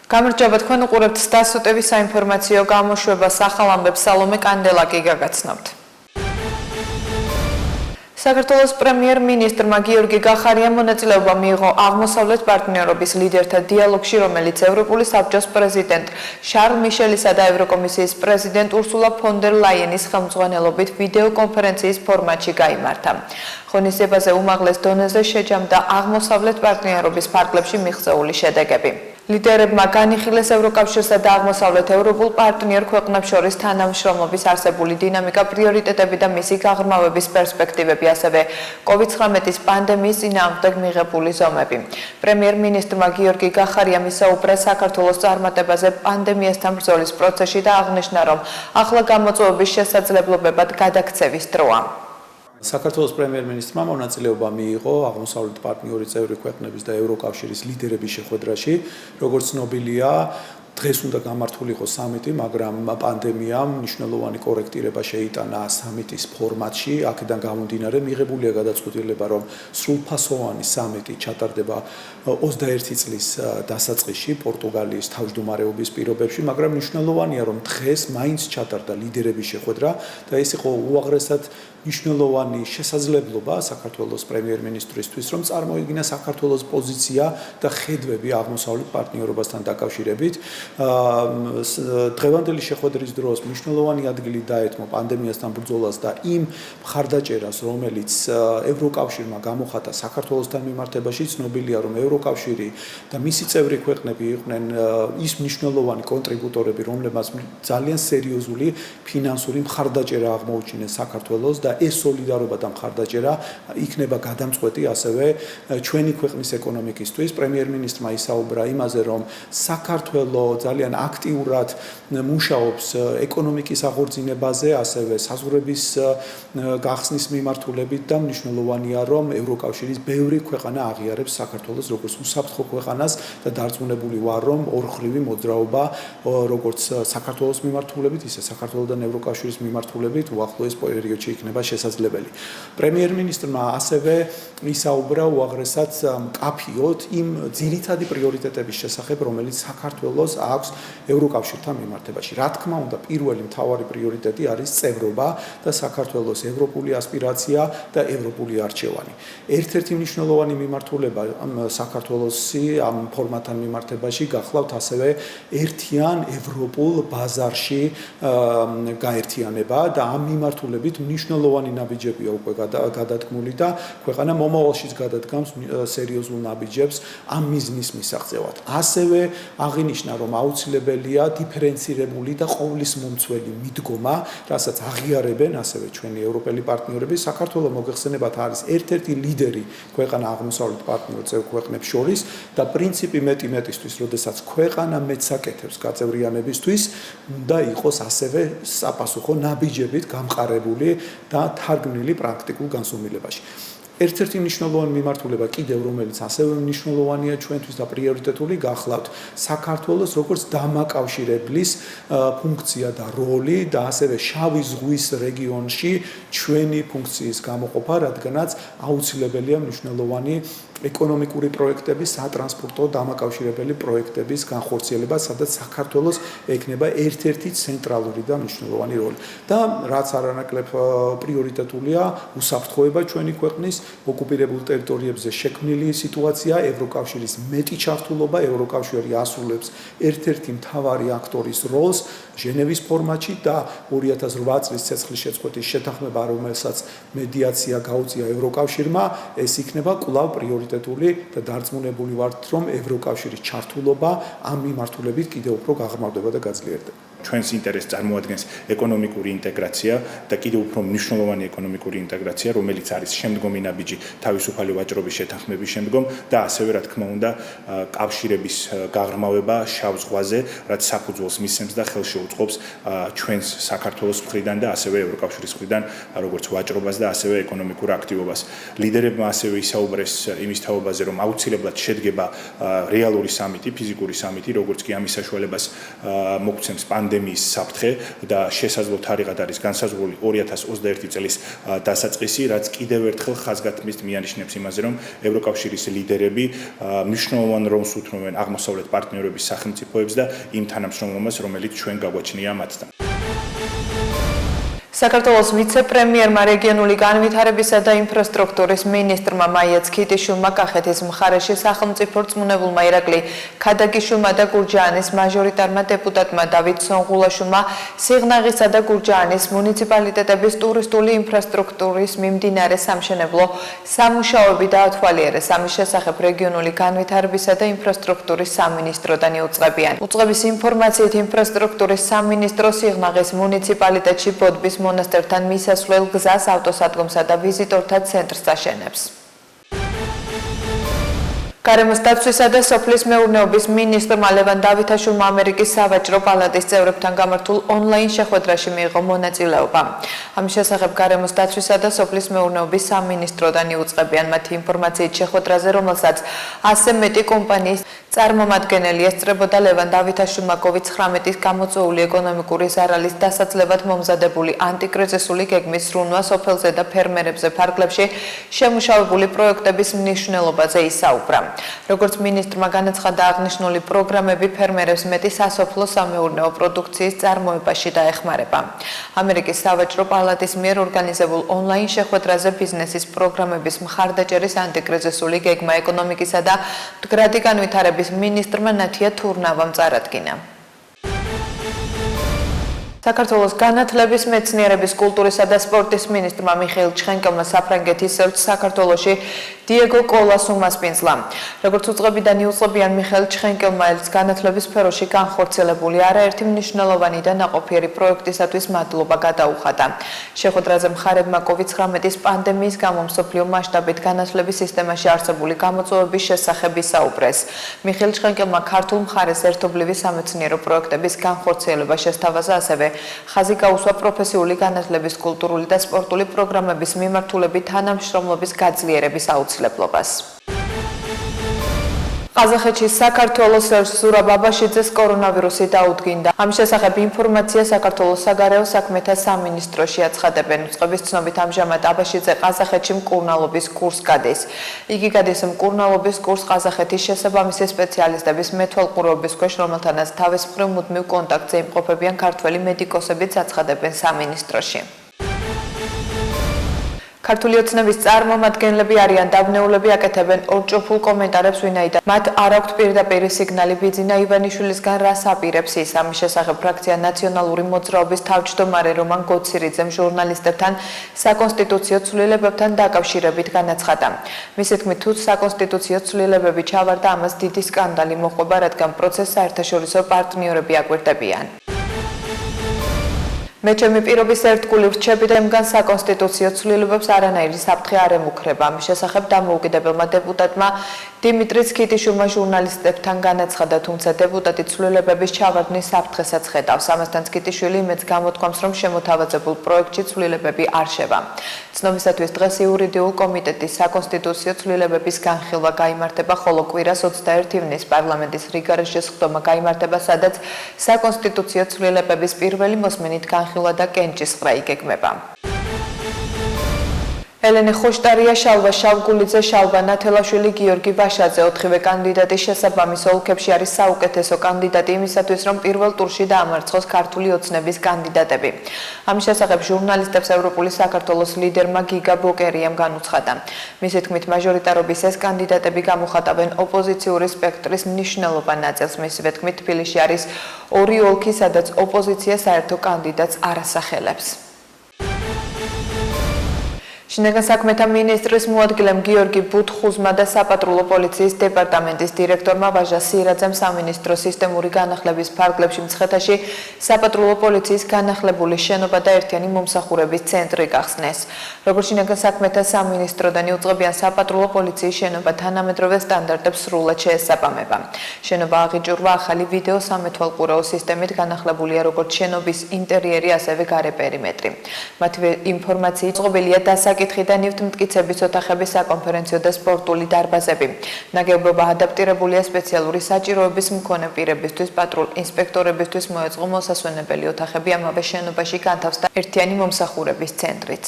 გამარჯობა, თქვენ უყურებთ sdasu TV-ს საინფორმაციო გამოშვებას ახალ ამბებს სალომე კანდელაკი გაგაცნობთ. საქართველოს პრემიერ-მინისტრმა გიორგი გახარიამ მონაწილეობა მიიღო აღმოსავლეთ პარტნიორობის ლიდერთა დიალოგში, რომელიც ევროპული საბჭოს პრეზიდენტ შარლ მიშელისა და ევროკომისიის პრეზიდენტ ურსულა ფონ დერ ლაიენის ხელმძღვანელობით ვიდეო კონფერენციის ფორმატში გაიმართა. ღონისძიებაზე უმაღლეს დონეზე შეჯამდა აღმოსავლეთ პარტნიორობის ფარგლებში მიღწეული შედეგები. ლიდერებმა განიხილეს ევროკავშირსა და აღმოსავლეთ ევროპულ პარტნიორ ქვეყნებს შორის თანამშრომლობის არსებული დინამიკა, პრიორიტეტები და მისი გაღრმავების პერსპექტივები, ასევე COVID-19 პანდემიის წინააღმდეგ მიღებული ზომები. პრემიერ-მინისტრმა გიორგი გახარიამ ისაუბრა საქართველოს წარმატებაზე პანდემიასთან ბრძოლის პროცესში და აღნიშნა, რომ ახლა გამოწვევების შესაძლებლობებად გადაქცევის დროა. საქართველოს პრემიერ-მინისტრმა მონაწილეობა მიიღო აღმოსავლეთ პარტნიორი წევრი ქვეყნების და ევროკავშირის ლიდერების შეხვედრაში, როგორც ცნობილია, დღეს უნდა გამართულიყო სამიტი, მაგრამ პანდემიამ მნიშვნელოვანი კორექტირება შეიტანა სამიტის ფორმატში. აქედან გამომდინარე, მიღებულია გადაწყვეტილება, რომ სრულფასოვანი სამიტი ჩატარდება 21 წლის დასაწყისში პორტუგალიის თავმჯდომარეობის პირობებში, მაგრამ მნიშვნელოვანია, რომ დღეს მაინც ჩატარდა ლიდერების შეხვედრა და ეს იყო უაღრესად მნიშვნელოვანი შესაძლებლობა საქართველოს პრემიერ-მინისტრისთვის, რომ წარმოიდგინა საქართველოს პოზიცია და ხედვები აღმოსავლეთ პარტნიორობასთან დაკავშირებით. დღევანდელი შეხვედრის დროს მნიშვნელოვანი ადგილი დაეთმო პანდემიასთან ბრძოლას და იმ მხარდაჭერას, რომელიც ევროკავშირმა გამოხატა საქართველოსთან მიმართებაში. ცნობილია, რომ ევროკავშირი და მისი წევრი ქვეყნები იყვნენ ის მნიშვნელოვანი კონტრიბუტორები, რომლებმაც ძალიან სერიოზული ფინანსური მხარდაჭერა აღმოუჩინეს საქართველოს და ეს სოლიდარობა და მხარდაჭერა იქნება გადამწყვეტი ასევე ჩვენი ქვეყნის ეკონომიკისთვის. პრემიერ-მინისტრმა ისაუბრა იმაზე, რომ საქართველოს ძალიან აქტიურად მუშაობს ეკონომიკის აღორძინებაზე, ასევე საზღვრების გახსნის მიმართულებით და მნიშვნელოვანია, რომ ევროკავშირის ბევრი ქვეყანა აღიარებს საქართველოს როგორც უსაფრთხო ქვეყანას და დარწმუნებული ვარ, რომ ორხრივი მოძრაობა როგორც საქართველოს მიმართულებით, ისე საქართველოსთან ევროკავშირის მიმართულებით უახლოეს პერიოდში იქნება შესაძლებელი. პრემიერ-მინისტრმა ასევე ისაუბრა უაღრესად მკაფიოდ იმ ძირითადი პრიორიტეტების შესახებ, რომელიც საქართველოს აქვს ევროკავშირთან მიმართებაში. რა თქმა უნდა, პირველი მთავარი პრიორიტეტი არის წევრობა და საქართველოს ევროპული ასპირაცია და ევროპული არჩევანი. ერთ-ერთი მნიშვნელოვანი მიმართულება საქართველოსი ამ ფორმატთან მიმართებაში გახლავთ ასევე ერთიან ევროპულ ბაზარში გაერთიანება და ამ მიმართულებით მნიშვნელოვანი ნაბიჯებია უკვე გადადგმული და ქვეყანა მომავალშიც გადადგამს სერიოზულ ნაბიჯებს ამ მიზნის მისაღწევად. ასევე აღინიშნა, რომ აუცილებელია დიფერენცირებული და ყოვლისმომცველი მიდგომა, რასაც აღიარებენ ასევე ჩვენი ევროპელი პარტნიორები. საქართველოს მოგეხსენებათ არის ერთ-ერთი ლიდერი ქვეყანა აღმოსავლეთ პარტნიორ წევრ ქვეყნებს შორის და პრინციპი მეტი-მეტისთვის, როდესაც ქვეყანა მეტს აკეთებს გაწევრიანებისთვის, უნდა იყოს ასევე საპასუხო ნაბიჯებით გამყარებული და თარგმნილი პრაქტიკულ განსումილებაში. ერთ-ერთი მნიშვნელოვანი მიმართულება კიდევ, რომელიც ასევე მნიშვნელოვანია ჩვენთვის და პრიორიტეტული გახლავთ, საქართველოს როგორც დამაკავშირებლის ფუნქცია და როლი და ასევე შავი ზღვის რეგიონში ჩვენი ფუნქციის გამოყოფა, რადგანაც აუცილებელია მნიშვნელოვანი ეკონომიკური პროექტების, სატრანსპორტო დამაკავშირებელი პროექტების განხორციელება, სადაც საქართველოს ექნება ერთ-ერთი ცენტრალური და მნიშვნელოვანი როლი. და რაც არანაკლებ პრიორიტეტულია, უსაფრთხოება ჩვენი ქვეყნის ოკუპირებულ ტერიტორიებზე შექმნილი სიტუაცია, ევროკავშირის მეტი ჩართულობა, ევროკავშირი ასრულებს ერთ-ერთი მთავარი აქტორის როლს ჟენევის ფორმატში და 2008 წლის ცეცხლის შეწყვეტის შეთანხმება, რომელსაც მედიაცია გაუწია ევროკავშირმა, ეს იქნება კვლავ პრიორიტეტული და დარწმუნებული ვართ, რომ ევროკავშირის ჩართულობა ამ მიმართულებით კიდევ უფრო გაღრმავდება და გაძლიერდება. ჩვენს ინტერესს წარმოადგენს ეკონომიკური ინტეგრაცია და კიდევ უფრო მნიშვნელოვანი ეკონომიკური ინტეგრაცია, რომელიც არის შემდგომი ნაბიჯი თავისუფალი ვაჭრობის შეთანხმების შემდგომ და ასევე რა თქმა უნდა კავშირების გაღრმავება შავ ზღვაზე, რაც საფუძველს მისცემს და ხელშეუწყობს ჩვენს საქართველოს მხრიდან და ასევე ევროკავშირის მხრიდან როგორც ვაჭრობას და ასევე ეკონომიკურ აქტივობას. ლიდერებმა ასევე ისაუბრეს იმის ის თაობაზე, რომ აუცილებლად შედგება რეალური სამიტი, ფიზიკური სამიტი, როგორც კი ამის საშუალებას მოგცემს პანდემიის საფრთხე და შესაძლო თარიღად არის განსაზღვრული 2021 წლის დასაწყისი, რაც კიდევ ერთხელ ხაზგასმით მიანიშნებს იმაზე, რომ ევროკავშირის ლიდერები მნიშვნელოვან როლს უთმობენ აღმოსავლეთ პარტნიორების სახელმწიფოებს და იმ თანამშრომლობას, რომელიც ჩვენ გაგვაჩნია მათთან. საქართველოს ვიცე-პრემიერმა რეგიონული განვითარებისა და ინფრასტრუქტურის მინისტრმა მაია ცქიტიშვილმა კახეთის მხარეში სახელმწიფო რწმუნებულმა ირაკლი ქადაგიშვილმა და გურჯაანის მაჟორიტარმა დეპუტატმა დავით სონღულაშვილმა სიღნაღისა და გურჯაანის მუნიციპალიტეტების ტურისტული ინფრასტრუქტურის მიმდინარე სამშენებლო სამუშაოები დაათვალიერეს. ამის შესახებ რეგიონული განვითარებისა და ინფრასტრუქტურის სამინისტროდან იუწყებიან. უწყების ინფორმაციით ინფრასტრუქტურის სამინისტრო სიღნაღის მუნიციპალიტეტში ბოდბის მონასტერთან მისასვლელ გზას ავტოსადგომსა და ვიზიტორთა ცენტრს აშენებს. გარემოს დაცვისა და სოფლის მეურნეობის მინისტრმა ლევან დავითაშვილმა ამერიკის სავაჭრო პალატის წევრებთან გამართულ ონლაინ შეხვედრაში მიიღო მონაწილეობა. ამის შესახებ გარემოს დაცვისა და სოფლის მეურნეობის სამინისტროდან იუწყებიან. მათი ინფორმაციით შეხვედრაზე, რომელსაც ასე მეტი კომპანიის წარმომადგენელი ესწრებოდა ლევან დავითაშვილმა COVID-19-ის გამოწვეული ეკონომიკური ზარალის დასაძლევად მომზადებული ანტიკრიზისული გეგმის ზრუნვა სოფელზე და ფერმერებზე ფარგლებში შემუშავებული პროექტების მნიშვნელობაზე ისაუბრა. როგორც მინისტრმა განაცხადა, აღნიშნული პროგრამები ფერმერებს მეტი სასოფლო სამეურნეო პროდუქციის წარმოებაში დაეხმარება. ამერიკის სავაჭრო პალატის მიერ ორგანიზებულ ონლაინ შეხვედრაზე ბიზნესის პროგრამების მხარდაჭერის ანტიკრიზისული გეგმა ეკონომიკისა და მდგრადი განვითარების მინისტრმა ნათია თურნავამ წარადგინა. საქართველოს განათლების, მეცნიერების, კულტურისა და სპორტის მინისტრმა მიხეილ ჩხენკელმა საფრანგეთის საქართველოში დიეგო კოლას უმასპინძლა. როგორც უწყებიდან იუწყებიან, მიხეილ ჩხენკელმა ელს განათლების სფეროში განხორციელებული არაერთი მნიშვნელოვანი და ნაყოფიერი პროექტისათვის მადლობა გადაუხადა. შეხვედრაზე მხარებმა COVID-19-ის პანდემიის გამო მსოფლიო მასშტაბით განათლების სისტემაში არსებული გამოწვევების შესახებ ისაუბრეს. მიხეილ ჩხენკელმა ქართულ მხარეს ერთობლივი სამეცნიერო პროექტების განხორციელება შესთავაზა, ასევე ხაზი გაუსვა პროფესიული განათლების, კულტურული და სპორტული პროგრამების მიმართულებით თანამშრომლობის გაძლიერების აუცილებლობას. ყაზახეთში საქართველოს ელჩ ზურაბ აბაშიძეს კორონავირუსი დაუდგინდა. ამის შესახებ ინფორმაცია საქართველოს საგარეო საქმეთა სამინისტროში აცხადებენ. უწყების ცნობით, ამჟამად აბაშიძე ყაზახეთში მკურნალობის კურსს გადის. იგი გადის მკურნალობის კურსს ყაზახეთის შესაბამისი სპეციალისტების მეთვალყურეობის ქვეშ, რომელთანაც თავის მხრივ მუდმივ კონტაქტზე იმყოფებიან ქართველი მედიკოსებიც აცხადებენ სამინისტროში. ქართული ოცნების წარმომადგენლები არიან დაბნეულები, აკეთებენ ორჭოფულ კომენტარებს, ვინაიდან მათ არ აქვთ პირდაპირი სიგნალი ბიძინა ივანიშვილისგან, რას აპირებს ის. ამის შესახებ ფრაქცია ნაციონალური მოძრაობის თავმჯდომარე რომან გოცირიძემ ჟურნალისტებთან საკონსტიტუციო ცვლილებებთან დაკავშირებით განაცხადა. მისი თქმით, თუ საკონსტიტუციო ცვლილებები ჩავარდა, ამას დიდი სკანდალი მოჰყვება, რადგან პროცესს საერთაშორისო პარტნიორები აკვირდებიან. მე ჩემი პირობის ერთგული ვრჩები და იმგან საკონსტიტუციო ცვლილებებს არანაირი საფრთხე არ ემუქრება. ამის შესახებ დამოუკიდებელმა დეპუტატმა დიმიტრი ცქიტიშვილმა ჟურნალისტებთან განაცხადა, თუმცა დეპუტატი ცვლილებების ჩავარდნის საფრთხესაც ხედავს. ამასთან ცქიტიშვილი იმედს გამოთქვამს, რომ შემოთავაზებულ პროექტში ცვლილებები არ შევა. ცნობისათვის დღეს იურიდიულ კომიტეტის საკონსტიტუციო ცვლილებების განხილვა გაიმართება, ხოლო კვირას 21 ივნისს პარლამენტის რიგარეშე სხდომა გაიმართება, სადაც საკონსტიტუციო ცვლილებების პირველი მოსმენით განხილვა და კენჭისყრა იგეგმება. ელენე ხოშტარია, შალვა შავგულიძე, შალვა ნათელაშვილი, გიორგი ბაშაძე, 4-ვე კანდიდატის შესაბამის ოლქებში არის საუკეთესო კანდიდატი იმისათვის, რომ პირველ ტურში დაამარცხოს ქართული ოცნების კანდიდატები. ამის შესახებ ჟურნალისტებს ევროპული საქართველოს ლიდერმა გიგა ბოკერიამ განუცხადა. მისი თქმით, მაჟორიტარობის ეს კანდიდატები გამოხატავენ ოპოზიციური სპექტრის მნიშვნელოვან ნაწილს. მისივე თქმით, თბილისში არის 2 ოლქი, სადაც ოპოზიცია საერთო კანდიდატს არ ასახელებს. შინაგან საქმეთა მინისტრის მოადგილემ გიორგი ბუთხუზმა და საპატრულო პოლიციის დეპარტამენტის დირექტორმა ვაჟა სირაძემ სამინისტრო სისტემური განახლების ფარგლებში მცხეთაში საპატრულო პოლიციის განახლებული შენობა და ერთიანი მომსახურების ცენტრი გახსნეს. როგორც შინაგან საქმეთა სამინისტროდან იუწყებიან, საპატრულო პოლიციის შენობა თანამედროვე სტანდარტებს სრულად შეესაბამება. შენობა აღიჭურვა ახალი ვიდეო სამეთვალყურეო სისტემით, განახლებულია როგორც შენობის ინტერიერი, ასევე გარე პერიმეტრი. მათივე ინფორმაციით წყობილია დასაკითხი საკითხი და ნივთმტკიცების ოთახების საკონფერენციო და სპორტული დარბაზები. ნაგებობა ადაპტირებულია სპეციალური საჭიროების მქონე პირებისთვის, პატრულ ინსპექტორებისთვის მოეწყო მოსასვენებელი ოთახები ამავე შენობაში განთავსდა ერთიანი მომსახურების ცენტრიც.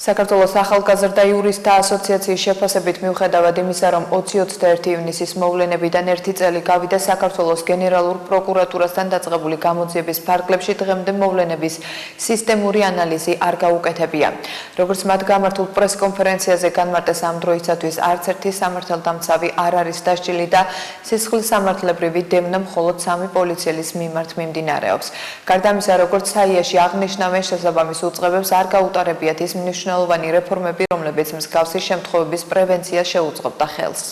საქართველოს ახალგაზრდა იურისტთა ასოციაციის შეფასებით მიუხედავად იმისა, რომ 20-21 ივნისის მოვლენებიდან 1 წელი გავიდა საქართველოს გენერალურ პროკურატურასთან დაწყებული გამოძიების ფარგლებში დღემდე მოვლენების სისტემური ანალიზი არ გაუკეთებია. Როგორც მათ გამართულ პრესკონფერენციაზე განმარტეს ამ დროისათვის არც ერთი სამართალდამცავი არ არის დასჯილი და სისხლისამართლებრივი დევნა მხოლოდ 3 პოლიციელის მიმართ მიმდინარეობს. გარდა ამისა, როგორც საიაში აღნიშნავენ, შესაბამის უწყებებს არ გაუტარებიათ ის მნიშვნელოვანი რეფორმები, რომლებიც მსგავსი შემთხვევების პრევენციას შეუწყობდა ხელს.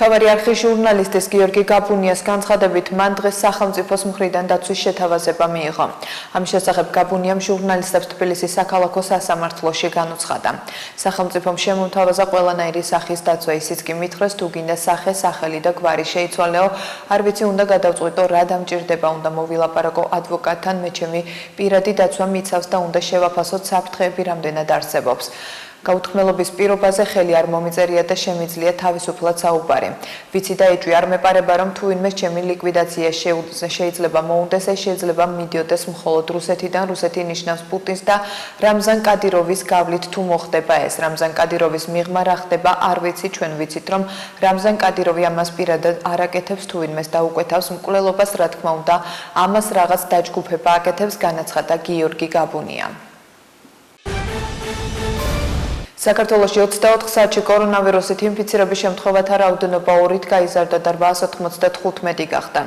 მთავარი არხის ჟურნალისტის გიორგი გაბუნიას განცხადებით, მან დღეს სახელმწიფოს მხრიდან დაცვის შეთავაზება მიიღო. ამის შესახებ გაბუნიამ ჟურნალისტებს თბილისის საქალაქო სასამართლოში განუცხადა. სახელმწიფომ შემომთავაზა ყველანაირი სახის დაცვა, ისიც კი მითხრეს, თუ გინდა სახე, სახელი და გვარი შეიცვალეო, არ ვიცი, უნდა გადავწყვიტო, რა დამჭირდება, უნდა მოვილაპარაკო ადვოკატთან, მე ჩემი პირადი დაცვა მიცავს და უნდა შევაფასოთ საფრთხეები რამდენად არსებობს. გაუთქმელობის პირობაზე ხელი არ მომიწერია და შემიძლია თავისუფლად საუბარი. ვიცი და ეჭვი არ მეპარება, რომ თუ ვინმეს ჩემი ლიკვიდაცია შეიძლება მოუნდეს, ეს შეიძლება მიდიოდეს მხოლოდ რუსეთიდან. რუსეთი ნიშნავს პუტინს და რამზან კადიროვის გავლით თუ მოხდება ეს. რამზან კადიროვის მიღმა რა ხდება, არ ვიცი, ჩვენ ვიცით, რომ რამზან კადიროვი ამას პირადად არ აკეთებს, თუ ვინმეს დაუკვეთავს მკვლელობას, რა თქმა უნდა, ამას რაღაც დაჯგუფება აკეთებს, განაცხადა გიორგი გაბუნია. საქართველოში 24 საათში კორონავირუსით ინფიცირების შემთხვევათა რაოდენობა 2-ით გაიზარდა და 895 გახდა.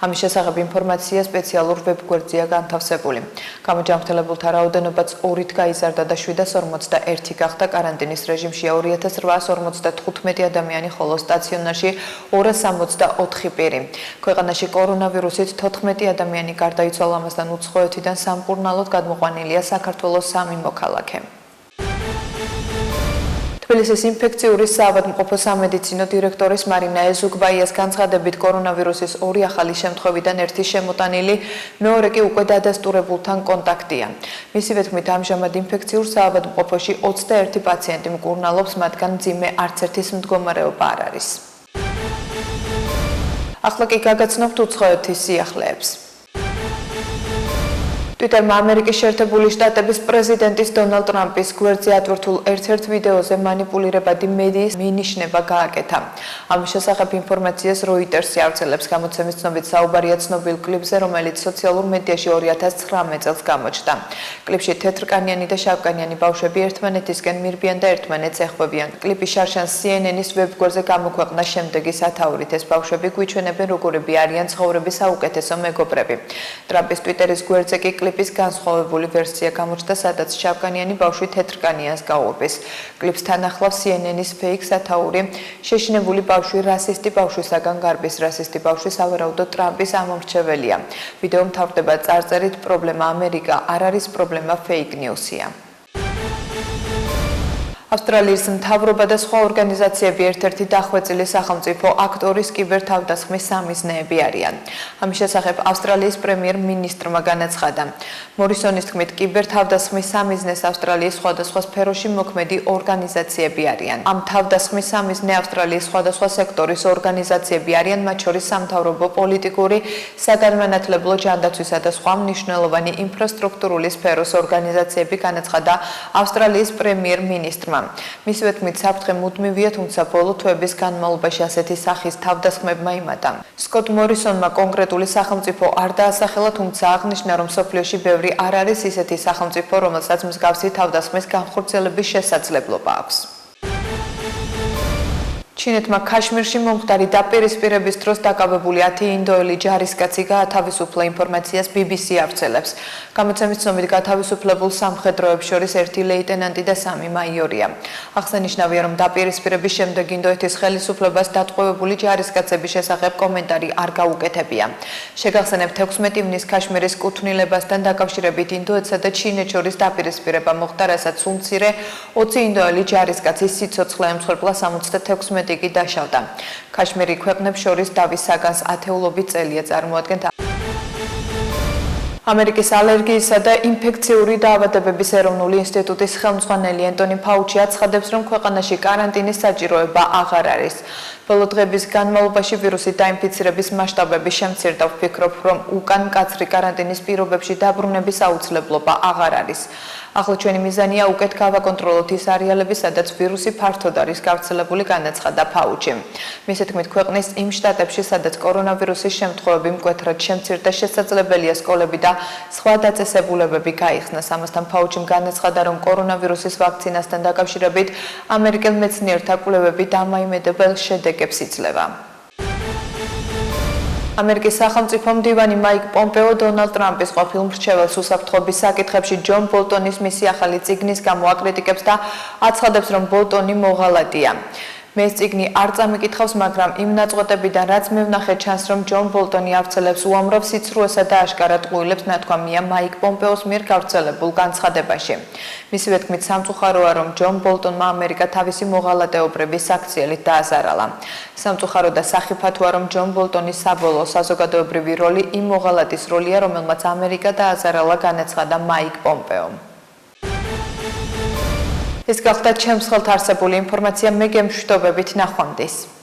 ამის შესახებ ინფორმაცია სპეციალურ ვებგვერდზეა განთავსებული. გამოჯანმრთელებულთა რაოდენობაც 2-ით გაიზარდა და 741 გახდა. კარანტინის რეჟიმშია 2855 ადამიანი, ხოლო სტაციონარში 264 პირი. ქვეყანაში კორონავირუსით 14 ადამიანი გარდაიცვალა, ამასთან უცხოეთიდან სამკურნალოდ გადმოყვანილია საქართველოს 3 მოქალაქე. თბილისის ინფექციური საავადმყოფო სამედიცინო დირექტორის მარინა ეზუგბაიას განცხადებით, კორონავირუსის 2 ახალი შემთხვევიდან 1 შემოტანილი, მეორე კი უკვე დადასტურებულთან კონტაქტია. მისივე თქმით, ამჟამად ინფექციურ საავადმყოფოში 21 პაციენტი მკურნალობს, მათგან მძიმე არც ერთის მდგომარეობა არ არის. ახლა კი გაგაცნობთ უცხოეთის სიახლეებს. Twitterმა ამერიკის შეერთებული შტატების პრეზიდენტის დონალდ ტრამპის გვერდზე ატვირთულ ერთ-ერთ ვიდეოზე მანიპულირებადი მედიის მინიშნება გააკეთა. ამის შესახებ ინფორმაციას როიტერსი ავრცელებს. გამოცემის ცნობით საუბარია ცნობილ კლიპზე, რომელიც სოციალურ მედიაში 2019 წელს გამოჩნდა. კლიპში თეთრკანიანი და შავკანიანი ბავშვები ერთმანეთისკენ მირბიან და ერთმანეთს ეხბებიან. კლიპი შარშანს CNN-ის ვებგვერდზე გამოქვეყნა შემდეგი სათაურით. ეს ბავშვები გვიჩვენებენ, როგორები არიან ცხოვრების საუკეთესო მეგობრები. ტრამპის Twitteris გვერდზე კი კლიპის განსხვავებული ვერსია გამოჩნდა, სადაც შავკანიანი ბავშვი თეთრკანიანს გაურბის. კლიპს თან ახლავს CNN-ის ფეიქ სათაური. შეშინებული ბავშვი რასისტი ბავშვისაგან გარბის. რასისტი ბავშვი სავარაუდოდ ტრამპის ამომრჩეველია. ვიდეო მთავრდება წარწერით პრობლემა ამერიკა არ არის პრობლემა ფეიქ ნიუსია. ავსტრალიის მთავრობა და სხვა ორგანიზაციები ერთ-ერთი დახვეწილი სახელმწიფო აქტორის კიბერთავდასხმის სამიზნეები არიან. ამის შესახებ ავსტრალიის პრემიერ-მინისტრმა განაცხადა. მორისონის თქმით, კიბერთავდასხმის სამიზნეს ავსტრალიის სხვადასხვა სფეროში მოქმედი ორგანიზაციები არიან. ამ თავდასხმის სამიზნე ავსტრალიის სხვადასხვა სექტორის ორგანიზაციები არიან, მათ შორის სამთავრობო, პოლიტიკური, საგანმანათლებლო, ჯანდაცვისა და სხვა მნიშვნელოვანი ინფრასტრუქტურული სფეროს ორგანიზაციები, განაცხადა ავსტრალიის პრემიერ-მინისტრმა. მისივე თქმით, საფრთხე მუდმივია, თუმცა ბოლო თვეების განმავლობაში ასეთი სახის თავდასხმებმა იმატა. სკოტ მორისონმა კონკრეტული სახელმწიფო არ დაასახელა, თუმცა აღნიშნა, რომ სოფლიოში ბევრი არ არის ისეთი სახელმწიფო, რომელსაც მსგავსი თავდასხმის განხორციელების შესაძლებლობა აქვს. ჩინეთმა ქაშმირში მომხდარი დაპირისპირების დროს დაკავებული 10 ინდოელი ჯარისკაცი გაათავისუფლა, ინფორმაციას BBC ავრცელებს. გამოცემის ცნობით გათავისუფლებულ სამხედროებს შორის 1 ლეიტენანტი და 3 მაიორია. აღსანიშნავია, რომ დაპირისპირების შემდეგ ინდოეთის ხელისუფლებას დატყვევებული ჯარისკაცების შესახებ კომენტარი არ გაუკეთებია. შეგახსენებთ, 16 ივნის ქაშმირის კუთვნილებასთან დაკავშირებით ინდოეთსა და ჩინეთს შორის დაპირისპირება მოხდა, რასაც უმცირე 20 ინდოელი ჯარისკაცის სიცოცხლე ემსხვერპლა, 76 იგი დაშავდა. ქაშმირი ქვეყნებს შორის დავის საგანს ათეულობით წელია წარმოადგენთ. ამერიკის ალერგიისა და ინფექციური დაავადებების ეროვნული ინსტიტუტის ხელმძღვანელი ენტონი ფაუჩი აცხადებს, რომ ქვეყანაში კარანტინის საჭიროება აღარ არის. ბოლო დღეების განმავლობაში ვირუსით დაინფიცირების მასშტაბები შემცირდა. ვფიქრობ, რომ უკან მკაცრი კარანტინის პირობებში დაბრუნების აუცილებლობა აღარ არის. ახლა ჩვენი მიზანია უკეთ გავაკონტროლოთ ის არეალები, სადაც ვირუსი ფართოდ არის გავრცელებული, განაცხადა ფაუჩი. მისი თქმით, ქვეყნის იმ შტატებში, სადაც კორონავირუსის შემთხვევები მკვეთრად შემცირდა, შესაძლებელია სკოლები და სხვა დაწესებულებები გაიხსნას. ამასთან ფაუჩიმ განაცხადა, რომ კორონავირუსის ვაქცინასთან დაკავშირებით ამერიკელ მეცნიერთა კვლევები დამაიმედებელ შედეგებს იძლევა. ამერიკის სახელმწიფო მდივანი მაიკ პომპეო დონალდ ტრამპის ყოფილ მრჩეველს უსაფრთხოების საკითხებში ჯონ ბოლტონის მისი ახალი წიგნის გამო აკრიტიკებს და აცხადებს, რომ ბოლტონი მოღალატეა. მე ეს წიგნი არ წამიკითხავს, მაგრამ იმ ნაწყვეტებიდან, რაც მე ვნახე, ჩანს, რომ ჯონ ბოლტონი ავრცელებს უამრავ სიცრუესა და აშკარად ყვილებს, ნათქვამია მაიკ პომპეოს მიერ გავრცელებულ განცხადებაში. მისივე თქმით, სამწუხაროა, რომ ჯონ ბოლტონმა ამერიკა თავისი მოღალატეობრივი საქციელით დააზარალა. სამწუხარო და სახიფათოა, რომ ჯონ ბოლტონის საბოლოო საზოგადოებრივი როლი იმ მოღალატის როლია, რომელმაც ამერიკა დააზარალა, განაცხადა მაიკ პომპეომ. ეს გახდა ჩემს ხელთ არსებული ინფორმაცია, მე გემშვიდობებით ნახვამდის.